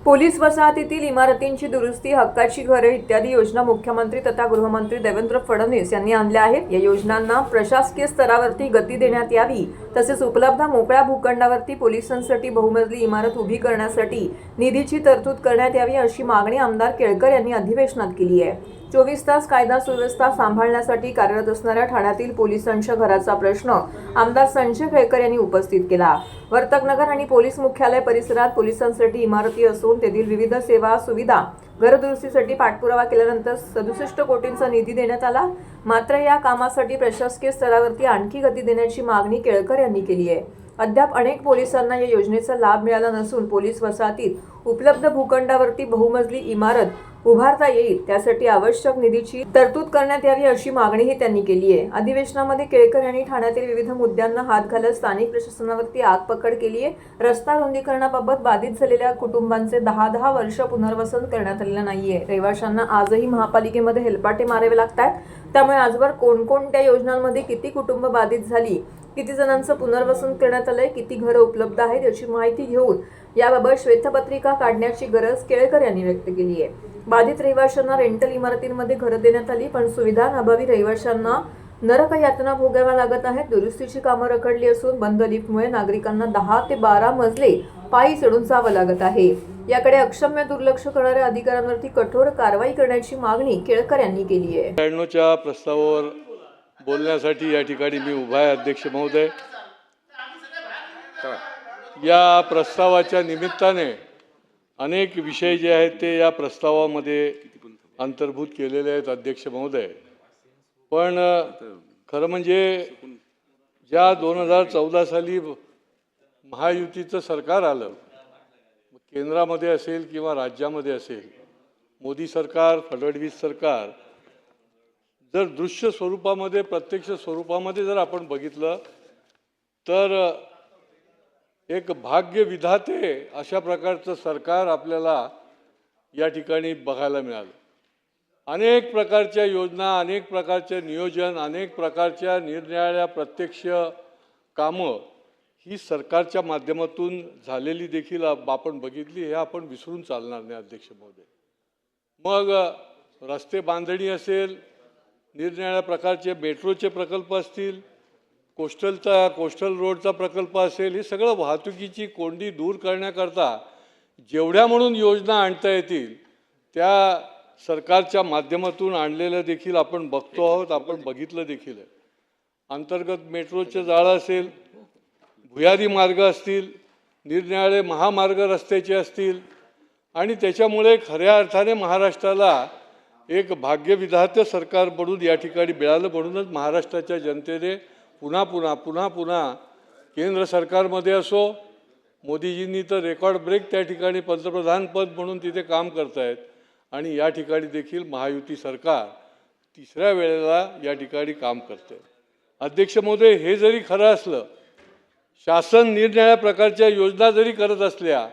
Police वसाहतीतील इमारतींची दुरुस्ती, हक्काची घरे इत्यादी योजना मुख्यमंत्री तथा गृहमंत्री देवेंद्र फडणवीस यांनी आणल्या आहेत। या योजनांना प्रशासकीय स्तरावरती गती देण्यात यावी, तसेच उपलब्ध मोकळ्या भूखंडावरती पोलिसांसाठी बहुमजली इमारत उभी करण्यासाठी निधीची तरतूद करण्यात यावी, अशी मागणी आमदार केळकर यांनी अधिवेशनात केली आहे। 24 तास कायदा सुव्यवस्था सांभाळण्यासाठी कार्यरत असणाऱ्या ठाण्यातील पोलिसांच्या घराचा प्रश्न आमदार संजय केळकर यांनी उपस्थित केला। वर्तकनगर आणि पोलीस मुख्यालय परिसरात पोलिसांसाठी इमारती असून तेथील विविध सेवा सुविधा घरदुरुस्तीसाठी पाठपुरावा केल्यानंतर 67 कोटींचा निधी देण्यात आला। मात्र या कामासाठी प्रशासकीय स्तरावरती आणखी गती देण्याची मागणी केळकर यांनी केली आहे। अद्याप अनेक पोलिसांना या योजनेचा लाभ मिळाला नसून पोलीस वसाहतीत उपलब्ध भूखंडावरती बहुमजली इमारत उभारता येईल, त्यासाठी आवश्यक निधीची तरतूद करण्यात यावी, अशी मागणीही त्यांनी केली आहे। अधिवेशनामध्ये केळकर यांनी ठाण्यातील विविध मुद्द्यांना हात घालत स्थानिक प्रशासनावरती आगपकड केली आहे। रस्ता रुंदीकरणाबाबत बाधित झालेल्या कुटुंबांचे 10 वर्ष पुनर्वसन करण्यात आलेलं नाहीये। रहिवाशांना आजही महापालिकेमध्ये हेलपाटे मारावे लागतात। त्यामुळे आजवर कोणकोणत्या योजनांमध्ये किती कुटुंब बाधित झाली, किती जणांचं पुनर्वसन करण्यात आलंय, किती घरं उपलब्ध आहेत याची माहिती घेऊन याबाबत श्वेतपत्रिका काढण्याची गरज केळकर यांनी व्यक्त केली आहे। बाधित रहिवाशांना रेंटल इमारतींमध्ये घरं देण्यात आली, पण सुविधांअभावी रहिवाशांना नरक यातना भोगाव्या लागत आहेत। दुरुस्तीची कामं रखडली असून बंद लिफ्टमुळे नागरिकांना 10 ते 12 मजले पायी चढून जावं लागत आहे। याकडे अक्षम्य दुर्लक्ष करणाऱ्या अधिकाऱ्यांवरती कठोर कारवाई करण्याची मागणी केळकर यांनी केली आहे। 93च्या प्रस्तावावर बोलण्यासाठी या ठिकाणी मी उभा आहे। अध्यक्ष महोदय, या प्रस्तावाच्या निमित्ताने अनेक विषय जे आहेत ते या प्रस्तावामध्ये अंतर्भूत केलेले आहेत अध्यक्ष महोदय। पण खरं म्हणजे ज्या 2014 साली महायुतीचं सरकार आलं, केंद्रामध्ये असेल किंवा राज्यामध्ये असेल, मोदी सरकार, फडणवीस सरकार, जर दृश्य स्वरूपामध्ये प्रत्यक्ष स्वरूपामध्ये जर आपण बघितलं तर एक भाग्य विधाते अशा प्रकारचं सरकार आपल्याला या ठिकाणी बघायला मिळालं। अनेक प्रकारच्या योजना, अनेक प्रकारचे नियोजन, अनेक प्रकारच्या निरनिराळ्या प्रत्यक्ष कामं ही सरकारच्या माध्यमातून झालेली देखील आपण बघितली। हे आपण विसरून चालणार नाही अध्यक्ष महोदय। मग रस्ते बांधणी असेल, निरनिराळ्या प्रकारचे मेट्रोचे प्रकल्प असतील, कोस्टल रोडचा प्रकल्प असेल, हे सगळं वाहतुकीची कोंडी दूर करण्याकरता जेवढ्या म्हणून योजना आणता येतील त्या सरकारच्या माध्यमातून आणलेलं देखील आपण बघतो आहोत, आपण बघितलं देखील आहे। अंतर्गत मेट्रोचे जाळं असेल, भुयारी मार्ग असतील, निरनिराळे महामार्ग रस्त्याचे असतील, आणि त्याच्यामुळे खऱ्या अर्थाने महाराष्ट्राला एक भाग्यविधाते सरकार बनून या ठिकाणी मिळालं। म्हणूनच महाराष्ट्राच्या जनतेने पुन्हा पुन्हा केंद्र सरकारमध्ये असो, मोदीजींनी तर रेकॉर्ड ब्रेक त्या ठिकाणी पंतप्रधान पद म्हणून तिथे काम करतायत, आणि या ठिकाणी देखील महायुती सरकार तिसऱ्या वेळेला या ठिकाणी काम करते। अध्यक्ष महोदय, हे जरी खरं असलं, शासन निरनिराळ्या प्रकारच्या योजना जरी करत असल्या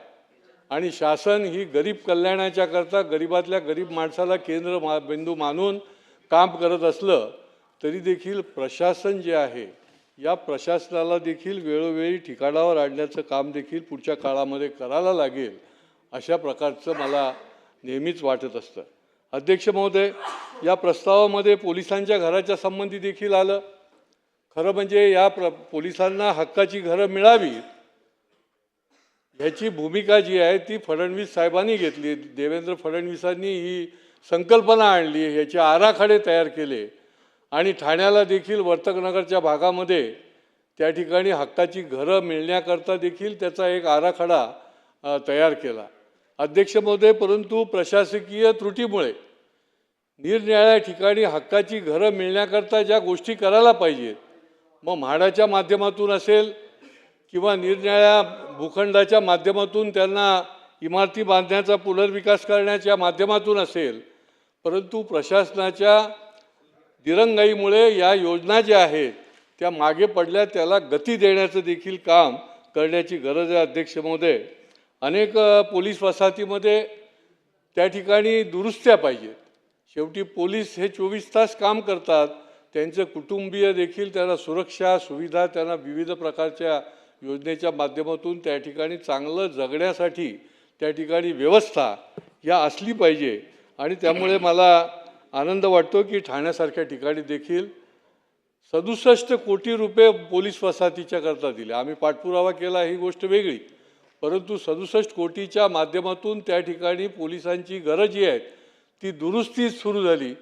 आणि शासन ही गरीब कल्याणाच्या करता गरिबातल्या गरीब माणसाला केंद्र बिंदू मानून काम करत असलं, तरी देखील प्रशासन जे आहे या प्रशासनाला देखील वेळोवेळी ठिकाणावर आणण्याचं काम देखील पुढच्या काळामध्ये करायला लागेल, अशा प्रकारचं मला नेहमीच वाटत असतं। अध्यक्ष महोदय, या प्रस्तावामध्ये पोलिसांच्या घराच्या संबंधी देखील आलं। खरं म्हणजे या पोलिसांना हक्काची घरं मिळावी ह्याची भूमिका जी आहे ती फडणवीस साहेबांनी घेतली। देवेंद्र फडणवीसांनी ही संकल्पना आणली, ह्याचे आराखडे तयार केले, आणि ठाण्याला देखील वर्तकनगरच्या भागामध्ये त्या ठिकाणी हक्काची घरं मिळण्याकरता देखील त्याचा एक आराखडा तयार केला। अध्यक्ष महोदय, परंतु प्रशासकीय त्रुटीमुळे निरनिराळ्या ठिकाणी हक्काची घरं मिळण्याकरता ज्या गोष्टी करायला पाहिजेत, मग म्हाडाच्या माध्यमातून असेल किंवा निरनिराळ्या भूखंडाच्या माध्यमातून त्यांना इमारती बांधण्याचा पुनर्विकास करण्याच्या माध्यमातून असेल, परंतु प्रशासनाच्या दिरंगाईमुळे या योजना ज्या आहेत त्या मागे पडल्या। त्याला गती देण्याचं देखील काम करण्याची गरज आहे अध्यक्ष महोदय। अनेक पोलीस वसाहतीमध्ये त्या ठिकाणी दुरुस्त्या पाहिजेत। शेवटी पोलीस हे 24 तास काम करतात, त्यांचे कुटुंबीय देखील त्यांना सुरक्षा सुविधा, त्यांना विविध प्रकारच्या योजनेच्या माध्यमातून त्या ठिकाणी चांगलं जगण्यासाठी त्या ठिकाणी व्यवस्था या असली पाहिजे. आणि त्यामुळे मला आनंद वाटतो की ठाण्यासारख्या ठिकाणी देखील 67 कोटी रुपये पोलीस वसाहतीच्या करता दिले. आम्ही पाठपुरावा केला ही गोष्ट वेगळी, परंतु 67 कोटीच्या माध्यमातून त्या ठिकाणी पोलिसांची गरज जी आहे ती दुरुस्ती सुरू झाली.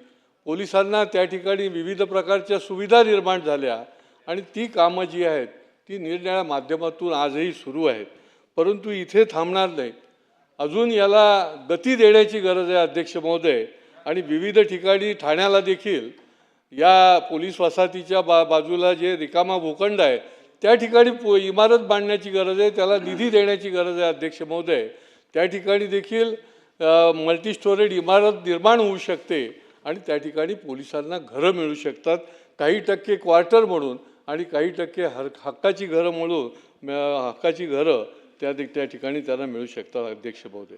पोलिसांना त्या ठिकाणी विविध प्रकारच्या सुविधा निर्माण झाल्या आणि ती कामं जी आहेत ती निरनिराळ्या माध्यमातून आजही सुरू आहेत. परंतु इथे थांबणार नाही, अजून याला गती देण्याची गरज आहे अध्यक्ष महोदय. आणि विविध ठिकाणी ठाण्याला देखील या पोलीस वसाहतीच्या बाजूला जे रिकामा भूखंड आहे त्या ठिकाणी इमारत बांधण्याची गरज आहे, त्याला निधी देण्याची गरज आहे अध्यक्ष महोदय. त्या ठिकाणी देखील मल्टी स्टोरेड इमारत निर्माण होऊ शकते आणि त्या ठिकाणी पोलिसांना घरं मिळू शकतात, काही टक्के क्वार्टर म्हणून आणि काही टक्के हक्काची घरं म्हणून हक्काची घरं त्या ठिकाणी त्यांना मिळू शकतात अध्यक्ष महोदय.